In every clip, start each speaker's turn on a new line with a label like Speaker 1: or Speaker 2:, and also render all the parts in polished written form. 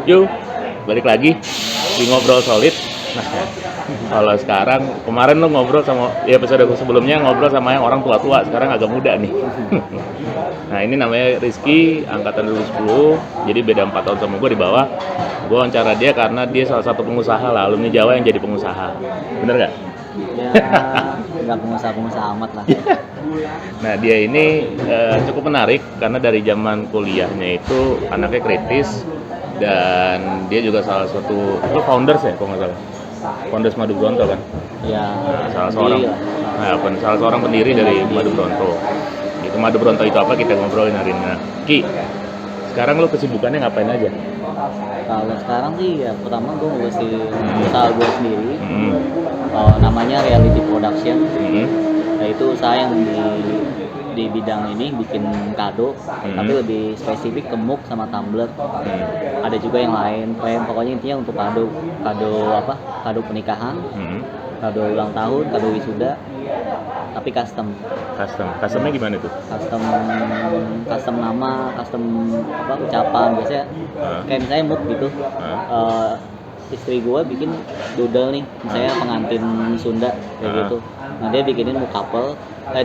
Speaker 1: Yuk, balik lagi di Ngobrol Solid. Nah, kalau sekarang, kemarin lo ngobrol sama, ya episode sebelumnya ngobrol sama yang orang tua-tua, sekarang agak muda nih. Nah, ini namanya Rizky, angkatan 2010, jadi beda 4 tahun sama gue di bawah. Gue wawancara dia karena dia salah satu pengusaha lah, alumni Jawa yang jadi pengusaha. Bener gak?
Speaker 2: Ya, nggak pengusaha-pengusaha amat lah.
Speaker 1: Nah, dia ini cukup menarik karena dari zaman kuliahnya itu anaknya kritis, dan dia juga salah satu itu founders ya, kalau nggak salah, founders Madu Bronto kan.
Speaker 2: Ya,
Speaker 1: salah seorang pendiri dari Madu Bronto. Itu Madu Bronto itu apa, kita ngobrolin hari ini. Nah, Ki, sekarang lo kesibukannya ngapain aja?
Speaker 2: kalau sekarang sih ya pertama gue ngurusin usaha gue sendiri. Namanya Reality Production. Yaitu usaha yang di bidang ini bikin kado, tapi lebih spesifik ke mug sama tumbler. Ada juga yang lain, pokoknya intinya untuk kado apa? Kado pernikahan, kado ulang tahun, kado wisuda, tapi
Speaker 1: Customnya gimana tuh?
Speaker 2: Custom nama, custom apa ucapan biasanya kayak misalnya mug gitu. Istri gue bikin doodle nih, misalnya pengantin Sunda kayak gitu. Nah dia bikinin mug couple,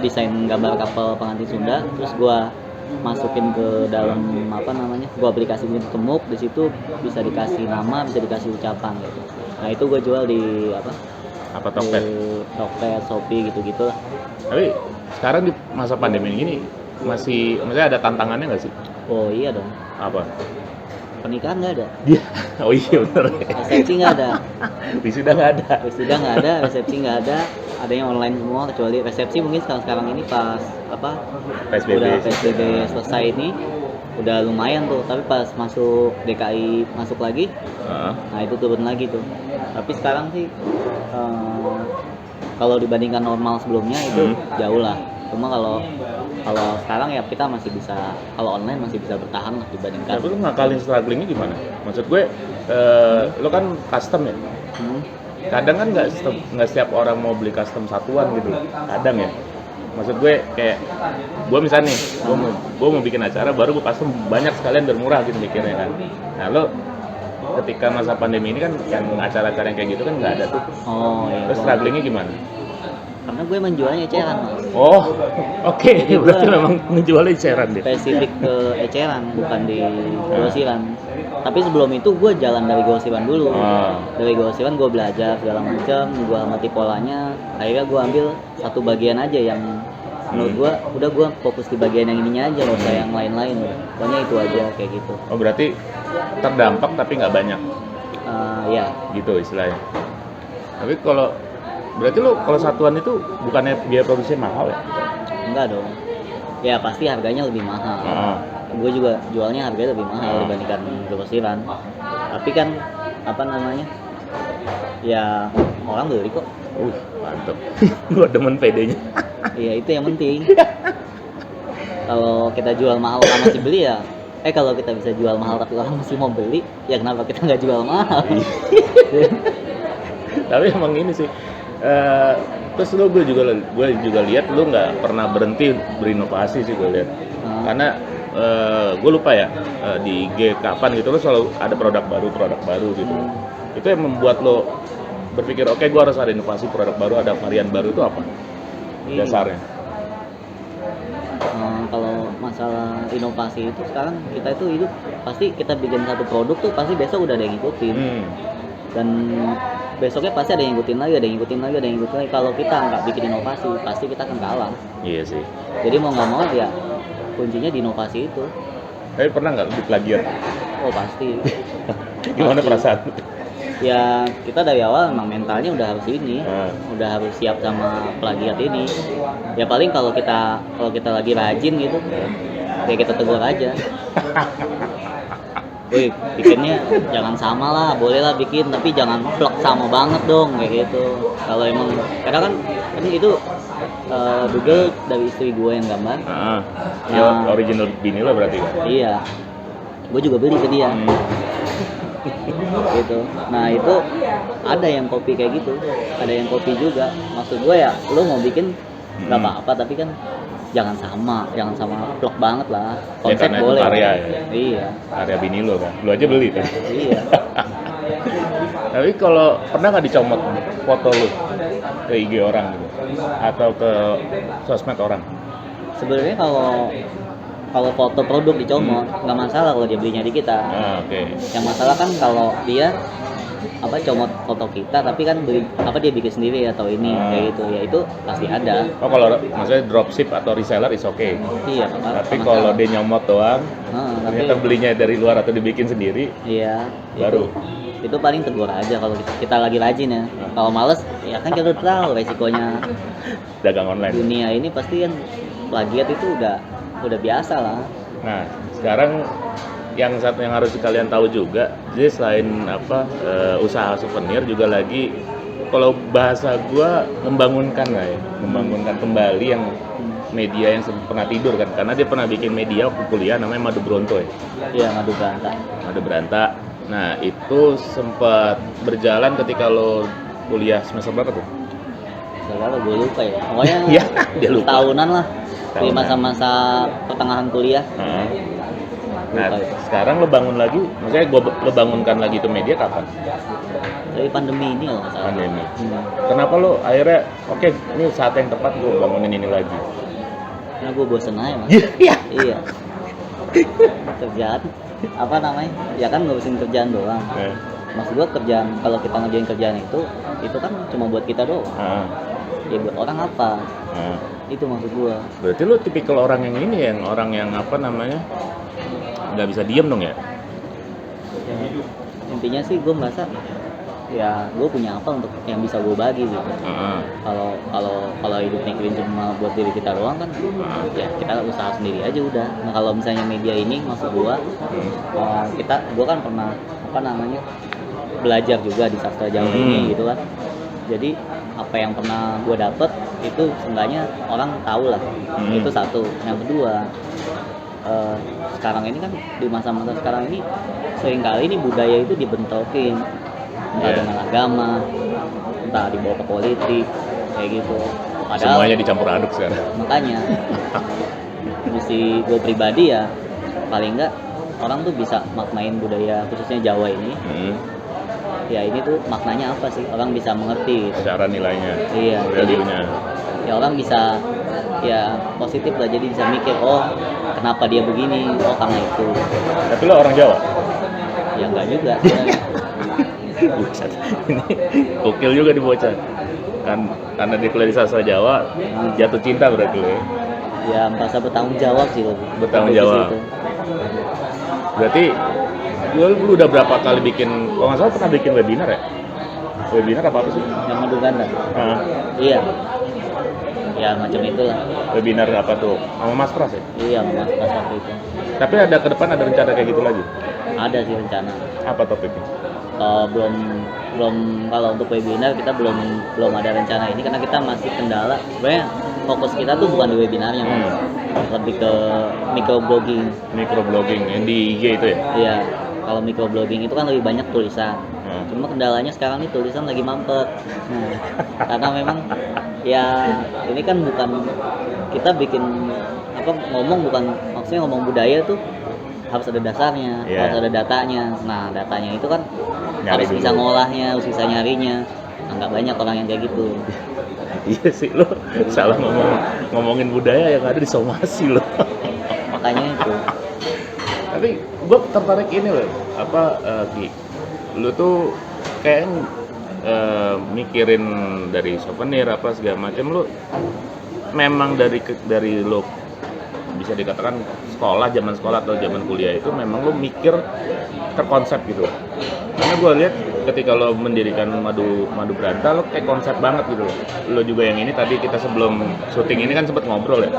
Speaker 2: desain gambar couple pengantin Sunda, terus gue masukin ke dalam apa namanya, gue aplikasiin ke mug, di situ bisa dikasih nama, bisa dikasih ucapan gitu. Nah itu gue jual di
Speaker 1: Tokped?
Speaker 2: Tokped, Shopee gitu-gitu lah.
Speaker 1: Tapi sekarang di masa pandemi ini maksudnya ada tantangannya nggak sih?
Speaker 2: Oh iya dong.
Speaker 1: Apa?
Speaker 2: Pernikahan nggak ada.
Speaker 1: Oh iya bener.
Speaker 2: Resepsi nggak ada.
Speaker 1: Wisuda nggak ada.
Speaker 2: Resepsi nggak ada. Adanya online semua, kecuali resepsi mungkin sekarang ini pas
Speaker 1: PSBB.
Speaker 2: udah PSBB selesai ini udah lumayan tuh, tapi pas masuk DKI masuk lagi, nah itu turun lagi tuh. Tapi sekarang sih kalau dibandingkan normal sebelumnya itu jauh lah. Cuma kalau sekarang ya kita masih bisa, kalau online masih bisa bertahan lah dibandingkan.
Speaker 1: Tapi lu ngakalin strugglingnya gimana? Maksud gue, lu kan custom ya? Kadang kan nggak setiap orang mau beli custom satuan gitu. Kadang ya. Maksud gue kayak, gue misalnya nih, gue mau bikin acara baru gue custom banyak sekalian bermurah gitu mikirnya kan. Nah lo ketika masa pandemi ini kan yang acara-acara yang kayak gitu kan nggak ada tuh.
Speaker 2: Oh iya.
Speaker 1: Terus strugglingnya gimana?
Speaker 2: Karena gue menjualnya eceran, Mas.
Speaker 1: Oh, oke. Berarti memang menjualnya eceran deh.
Speaker 2: Spesifik ke eceran, bukan di grosiran. Tapi sebelum itu gue jalan dari grosiran dulu. Dari grosiran gue belajar segala macam, gue amati polanya. Akhirnya gue ambil satu bagian aja yang menurut gue, udah gue fokus di bagian yang ininya aja, nggak usah yang lain-lain. Pokoknya itu aja kayak gitu.
Speaker 1: Oh berarti terdampak tapi nggak banyak.
Speaker 2: Ya.
Speaker 1: Gitu istilahnya. Tapi berarti lo kalau satuan itu bukannya biaya produksinya mahal ya?
Speaker 2: Enggak dong. Ya pasti harganya lebih mahal. Gue juga jualnya harganya lebih mahal dibandingkan grosiran. Tapi kan apa namanya? Ya orang beli kok.
Speaker 1: Mantep. Gue demen PD-nya.
Speaker 2: Iya itu yang penting. Kalau kita jual mahal orang masih beli ya. Kalau kita bisa jual mahal tapi orang masih mau beli, ya kenapa kita nggak jual mahal?
Speaker 1: Tapi emang ini sih. Terus gue juga lihat lu nggak pernah berhenti berinovasi sih gue lihat. Karena gue lupa ya di IG kapan gitu lo selalu ada produk baru gitu. Itu yang membuat lo berpikir oke, gue harus ada inovasi, produk baru, ada varian baru, itu apa dasarnya?
Speaker 2: Kalau masalah inovasi itu sekarang kita itu hidup pasti kita bikin satu produk tuh pasti besok udah ada yang ngikutin. Dan besoknya pasti ada yang ngikutin lagi. Kalau kita nggak bikin inovasi, pasti kita akan kalah. Iya sih. Jadi mau nggak mau ya kuncinya di inovasi itu.
Speaker 1: Tapi pernah nggak lebih plagiat?
Speaker 2: Oh pasti.
Speaker 1: Gimana perasaan?
Speaker 2: Ya kita dari awal memang mentalnya udah harus ini, udah harus siap sama plagiat ini. Ya paling kalau kita lagi rajin gitu, ya kita tegur aja. Wih, bikinnya jangan sama lah, boleh lah bikin, tapi jangan plek sama banget dong, kayak gitu. Kalau emang, karena kan itu Google dari istri gue yang gambar.
Speaker 1: Ya original bini lo berarti kan?
Speaker 2: Iya, gue juga beli ke dia. Gitu. Nah itu ada yang copy kayak gitu, ada yang copy juga. Maksud gue ya, lo mau bikin nggak apa-apa, tapi kan jangan sama vlog banget lah.
Speaker 1: Ya,
Speaker 2: Konsep
Speaker 1: karena itu
Speaker 2: boleh.
Speaker 1: karya ya.
Speaker 2: Iya.
Speaker 1: Karya bini lo kan, lo aja beli kan.
Speaker 2: Iya.
Speaker 1: Tapi kalau pernah nggak dicomot foto lu ke IG orang gitu atau ke sosmed orang?
Speaker 2: Sebenarnya kalau foto produk dicomot nggak masalah kalau dia belinya di kita.
Speaker 1: Oke.
Speaker 2: Yang masalah kan kalau dia comot foto kita tapi kan dia bikin sendiri atau ini kayak gitu, ya itu pasti ada.
Speaker 1: Oh, kalau maksudnya dropship atau reseller is oke.
Speaker 2: Iya.
Speaker 1: Tapi kalau dia nyomot doang, ternyata
Speaker 2: tapi
Speaker 1: belinya dari luar atau dibikin sendiri,
Speaker 2: iya
Speaker 1: baru.
Speaker 2: itu paling tegur aja kalau kita lagi rajin ya. Kalau males ya kan kita udah tahu resikonya
Speaker 1: Dagang online.
Speaker 2: dunia ini pasti kan plagiat itu udah biasa lah.
Speaker 1: Nah, sekarang yang satu yang harus kalian tahu juga, jadi selain usaha souvenir juga lagi, kalau bahasa gua membangunkan kembali yang media yang pernah tidur kan, karena dia pernah bikin media waktu kuliah namanya Madu Bronto ya.
Speaker 2: Iya, Madu Beranta.
Speaker 1: Nah, itu sempat berjalan ketika lo kuliah semester berapa tuh?
Speaker 2: Soalnya gue lupa ya. Pokoknya
Speaker 1: Ya, dia lupa.
Speaker 2: tahunan lah. Di
Speaker 1: Tahunan.
Speaker 2: masa-masa pertengahan kuliah.
Speaker 1: Nah,
Speaker 2: Lupa itu.
Speaker 1: sekarang lo bangun lagi, maksudnya lo bangunkan lagi itu media kapan?
Speaker 2: Dari pandemi ini loh masalah.
Speaker 1: Pandemi. Kenapa lo akhirnya, oke, ini saat yang tepat gue bangunin ini lagi?
Speaker 2: Karena gue bosen aja mas.
Speaker 1: Iya.
Speaker 2: Iya. Kerjaan apa namanya? Ya kan ngurusin kerjaan doang. Maksud gue kerjaan, kalau kita ngerjain kerjaan itu kan cuma buat kita doang. Ya buat orang apa? Itu maksud gue.
Speaker 1: Berarti lo tipikal orang yang ini, orang yang nggak bisa diem dong ya?
Speaker 2: Ya, intinya sih gue merasa ya gue punya apa untuk yang bisa gue bagi gitu. Kalau hidup mikirin cuma buat diri kita doang kan, ya kita usaha sendiri aja udah. Nah kalau misalnya media ini maksud gue, gue kan pernah belajar juga di sastra Jawa ini gitu kan. Jadi apa yang pernah gue dapet itu seenggaknya orang tahu lah. Itu satu. Yang kedua, sekarang ini kan di masa-masa sekarang ini seringkali ini budaya itu dibentrokin, entah dengan agama, entah dibawa ke politik kayak gitu. Padahal
Speaker 1: Semuanya dicampur aduk sekarang.
Speaker 2: makanya mesti gue pribadi ya paling enggak orang tuh bisa maknain budaya khususnya Jawa ini. Ya ini tuh maknanya apa sih, orang bisa mengerti gitu.
Speaker 1: Secara nilainya,
Speaker 2: Iya,
Speaker 1: value-nya.
Speaker 2: Ya orang bisa ya positif lah, jadi bisa mikir oh kenapa dia begini, oh karena itu.
Speaker 1: Tapi lo orang Jawa?
Speaker 2: Ya enggak juga.
Speaker 1: Buset. Ini gokil juga di bocah. Kan karena dia kuliah di sastra Jawa, jatuh cinta berarti lo ya.
Speaker 2: Ya merasa bertanggung jawab sih lebih.
Speaker 1: Bertanggung
Speaker 2: Lebih
Speaker 1: jawab.
Speaker 2: situ.
Speaker 1: Berarti lu udah berapa kali bikin, kalau nggak salah pernah bikin webinar ya? Webinar apa sih?
Speaker 2: Yang Madu Beranta. Iya. Ya macam itulah.
Speaker 1: Webinar apa tuh? Sama Mas Pras ya?
Speaker 2: Iya mas waktu itu.
Speaker 1: Tapi ada ke depan ada rencana kayak gitu lagi?
Speaker 2: Ada sih rencana.
Speaker 1: Apa topiknya?
Speaker 2: Belum kalau untuk webinar kita belum ada rencana ini karena kita masih kendala. Sebenarnya fokus kita tuh bukan di webinarnya, lebih ke microblogging.
Speaker 1: Microblogging yang di IG itu ya?
Speaker 2: Iya. Kalau microblogging itu kan lebih banyak tulisan. Cuma kendalanya sekarang nih tulisan lagi mampet. Nah, karena memang ya ini kan bukan kita bikin maksudnya ngomong budaya tuh harus ada dasarnya, harus ada datanya. Nah, datanya itu kan harus bisa ngolahnya, harus bisa nyarinya. Nah, nggak banyak orang yang kayak gitu.
Speaker 1: Iya sih, lo salah ngomongin budaya yang ada di somasi lo.
Speaker 2: Makanya itu.
Speaker 1: Tapi gue tertarik ini loh, Ki, lu tuh kayak mikirin dari souvenir apa segala macam, lu memang dari lo bisa dikatakan zaman sekolah atau zaman kuliah itu memang lo mikir terkonsep gitu. Karena gue lihat ketika lo mendirikan Madu Beranta, lo kayak konsep banget gitu. Lo juga yang ini tadi kita sebelum syuting ini kan sempat ngobrol ya.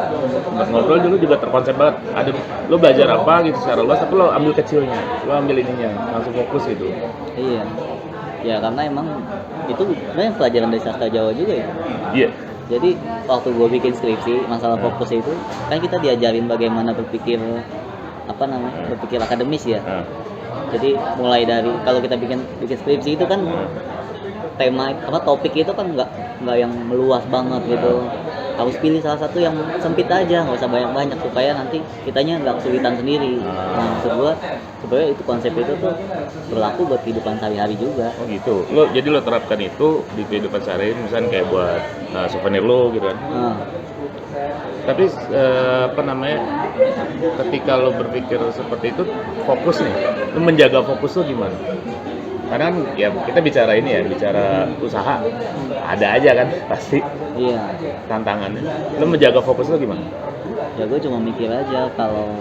Speaker 1: Sempat ngobrol dulu juga terkonsep banget. Ada lo belajar apa gitu secara luas, tapi lo ambil kecilnya, lo ambil ininya, langsung fokus gitu.
Speaker 2: Iya. Ya karena emang itu sebenarnya pelajaran dari sastra Jawa juga ya.
Speaker 1: Iya.
Speaker 2: Jadi waktu gue bikin skripsi masalah fokus itu kan kita diajarin bagaimana berpikir berpikir akademis ya. Jadi mulai dari kalau kita bikin skripsi itu kan topik itu kan nggak yang meluas banget gitu. harus pilih salah satu yang sempit aja, nggak usah banyak-banyak supaya nanti kitanya nggak kesulitan sendiri. Nah, maksud gua sebenarnya itu konsep itu tuh berlaku buat kehidupan sehari-hari juga.
Speaker 1: Oh gitu. Jadi lo terapkan itu di kehidupan sehari, misalnya kayak buat souvenir lo gitu kan. Tapi apa namanya? Ketika lo berpikir seperti itu, fokus nih. Lo menjaga fokus lo gimana? Karena kan ya kita bicara ini ya, bicara usaha. Ada aja kan pasti
Speaker 2: Iya.
Speaker 1: tantangannya. Lo menjaga fokus lo gimana?
Speaker 2: Ya gue cuma mikir aja, kalau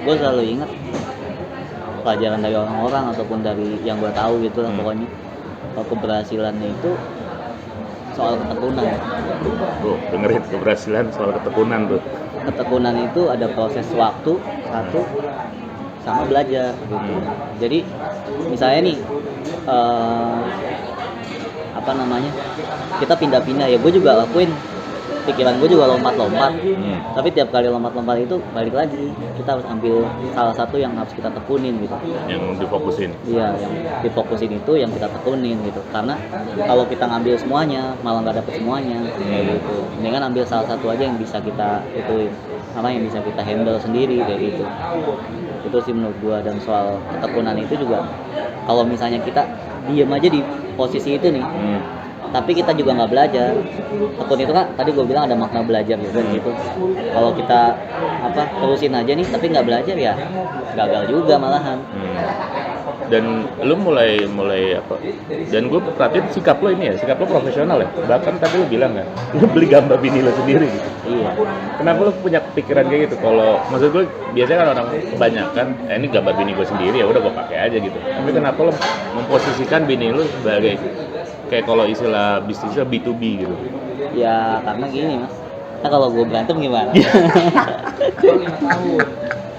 Speaker 2: gue selalu ingat pelajaran dari orang-orang ataupun dari yang gue tahu gitu lah, pokoknya kalau keberhasilan itu soal ketekunan.
Speaker 1: Tuh, dengerin keberhasilan soal ketekunan tuh.
Speaker 2: Ketekunan itu ada proses waktu satu sama belajar gitu. Jadi misalnya nih apa namanya, kita pindah-pindah ya, gue juga lakuin, pikiran gue juga lompat-lompat. Tapi tiap kali lompat-lompat itu balik lagi, kita harus ambil salah satu yang harus kita tekunin gitu.
Speaker 1: Yang difokusin.
Speaker 2: Iya, yang difokusin itu yang kita tekunin gitu. Karena kalau kita ngambil semuanya malah nggak dapet semuanya kayak gitu. Mendingan ambil salah satu aja yang bisa kita ituin, apa yang bisa kita handle sendiri kayak gitu. Itu sih menurut gua. Dan soal ketekunan itu juga, kalau misalnya kita diem aja di posisi itu nih, tapi kita juga nggak belajar. Tekun itu kan tadi gue bilang ada makna belajar juga gitu. Kalau kita terusin aja nih tapi nggak belajar, ya gagal juga malahan.
Speaker 1: Dan lu mulai apa? Dan gue perhatiin sikap lo ini ya, sikap lo profesional ya. Bahkan tadi lu bilang kan, lu beli gambar bini lo sendiri gitu.
Speaker 2: Iya.
Speaker 1: Kenapa lu punya pikiran kayak gitu? Kalau maksud gue biasanya kan orang kebanyakan, ini gambar bini gue sendiri ya udah gue pakai aja gitu. Tapi kenapa lo memposisikan bini lu sebagai kayak kalau istilah bisnisnya B2B gitu?
Speaker 2: Ya karena gini mas, nah kalau gue berantem gimana?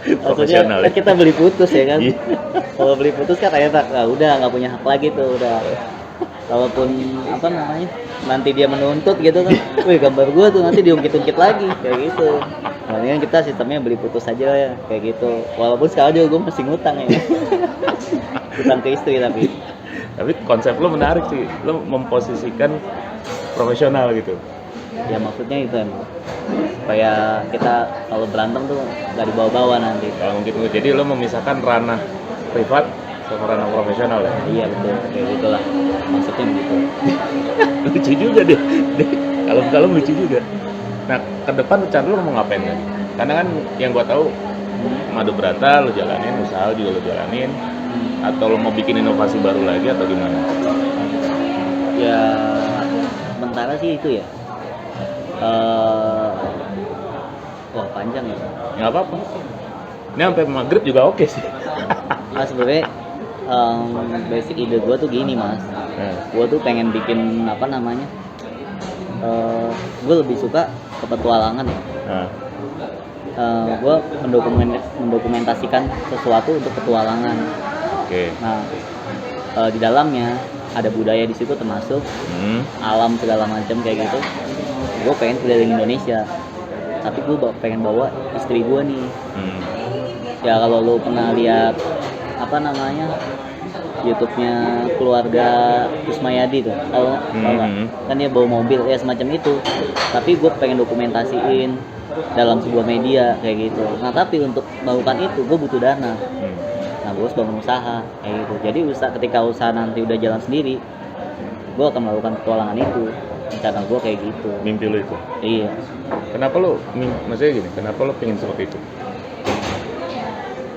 Speaker 1: Profesional
Speaker 2: Maksudnya
Speaker 1: ya?
Speaker 2: kita beli putus ya kan. Kalau beli putus kan kayak udah nggak punya hak lagi tuh, udah. Kalaupun apa namanya, nanti dia menuntut gitu kan, wih gambar gua tuh nanti diungkit-ungkit lagi kayak gitu. Mendingan kita sistemnya beli putus aja ya kayak gitu. Walaupun sekarang juga gua masih ngutang ya. Utang ke istri tapi.
Speaker 1: Tapi konsep lo menarik sih, lo memposisikan profesional gitu.
Speaker 2: Ya maksudnya itu emang supaya kita kalau berantem tuh nggak dibawa-bawa nanti.
Speaker 1: Kalau mungkin jadi lo memisahkan ranah privat sama ranah profesional ya.
Speaker 2: Iya betul, kayak gitulah maksudnya begitu.
Speaker 1: Lucu juga deh. Kalau lucu juga. Nah, ke depan rencana lo mau ngapain kan? Karena kan yang gua tahu Madu Brata lo jalanin, usaha juga lo jalanin. Atau lo mau bikin inovasi baru lagi atau gimana?
Speaker 2: Ya sementara sih itu ya. Wah panjang ya.
Speaker 1: Nggak apa-apa. Ini sampai maghrib juga oke sih.
Speaker 2: Nah sebenarnya basic ide gue tuh gini mas. Gue tuh pengen bikin apa namanya, gue lebih suka ke petualangan ya. Gue mendokumentasikan sesuatu untuk petualangan.
Speaker 1: Oke.
Speaker 2: Nah di dalamnya ada budaya di situ termasuk alam segala macam kayak gitu. Gue pengen keliling Indonesia, tapi gue pengen bawa istri gue nih. Ya kalau lu pernah lihat apa namanya YouTube-nya keluarga Kusmayadi tuh, tahu nggak? Kan dia bawa mobil ya semacam itu. Tapi gue pengen dokumentasiin dalam sebuah media kayak gitu. Nah tapi untuk melakukan itu gue butuh dana. Nah gue harus bangun usaha kayak gitu. Jadi ketika usaha nanti udah jalan sendiri, gue akan melakukan petualangan itu. Rencana gue kayak gitu.
Speaker 1: Mimpi lo itu?
Speaker 2: Iya.
Speaker 1: Kenapa lo, maksudnya gini, kenapa lo pengen seperti itu?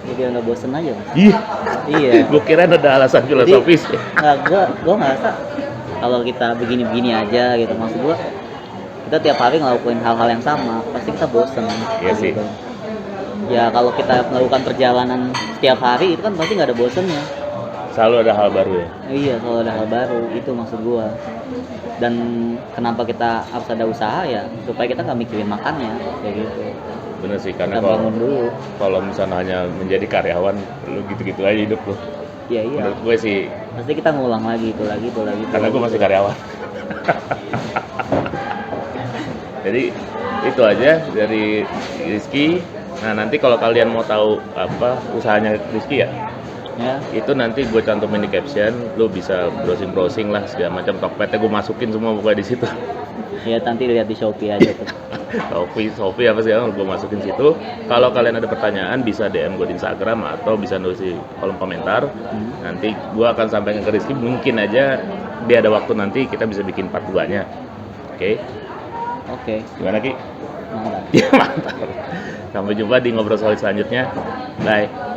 Speaker 2: Ya biar nggak bosen aja mas.
Speaker 1: Iya. Gue kira ada alasan filosofis.
Speaker 2: Gue ngerasa kalau kita begini-begini aja gitu, maksud gue kita tiap hari ngelakuin hal-hal yang sama, pasti kita bosen.
Speaker 1: Iya sih.
Speaker 2: Gitu. Ya kalau kita melakukan perjalanan setiap hari itu kan pasti nggak ada bosennya.
Speaker 1: Selalu ada hal baru ya?
Speaker 2: Iya, selalu ada hal baru, itu maksud gue. Dan kenapa kita harus ada usaha ya, supaya kita nggak mikirin makannya kayak gitu.
Speaker 1: Bener sih, karena
Speaker 2: kita bangun dulu.
Speaker 1: Kalau misalnya hanya menjadi karyawan, lu gitu-gitu aja hidup lu.
Speaker 2: Iya.
Speaker 1: Menurut gue sih.
Speaker 2: Pasti kita ngulang lagi itu lagi.
Speaker 1: Karena gue masih karyawan. Jadi itu aja dari Rizky. Nah nanti kalau kalian mau tahu apa usahanya Rizky ya, itu nanti gue cantumin di caption. Lu bisa browsing lah segala macam. Tokpetnya gue masukin semua pokoknya di situ.
Speaker 2: Ya nanti lihat di Shopee aja tuh.
Speaker 1: Sofi apa sih gue masukin situ. Kalau kalian ada pertanyaan bisa DM gue di Instagram atau bisa nulis di kolom komentar. Nanti gue akan sampaikan ke Rizky, mungkin aja dia ada waktu nanti kita bisa bikin part 2-nya. Oke? Gimana Ki?
Speaker 2: Mantap.
Speaker 1: Ya mantap. Sampai jumpa di ngobrol solid selanjutnya. Bye.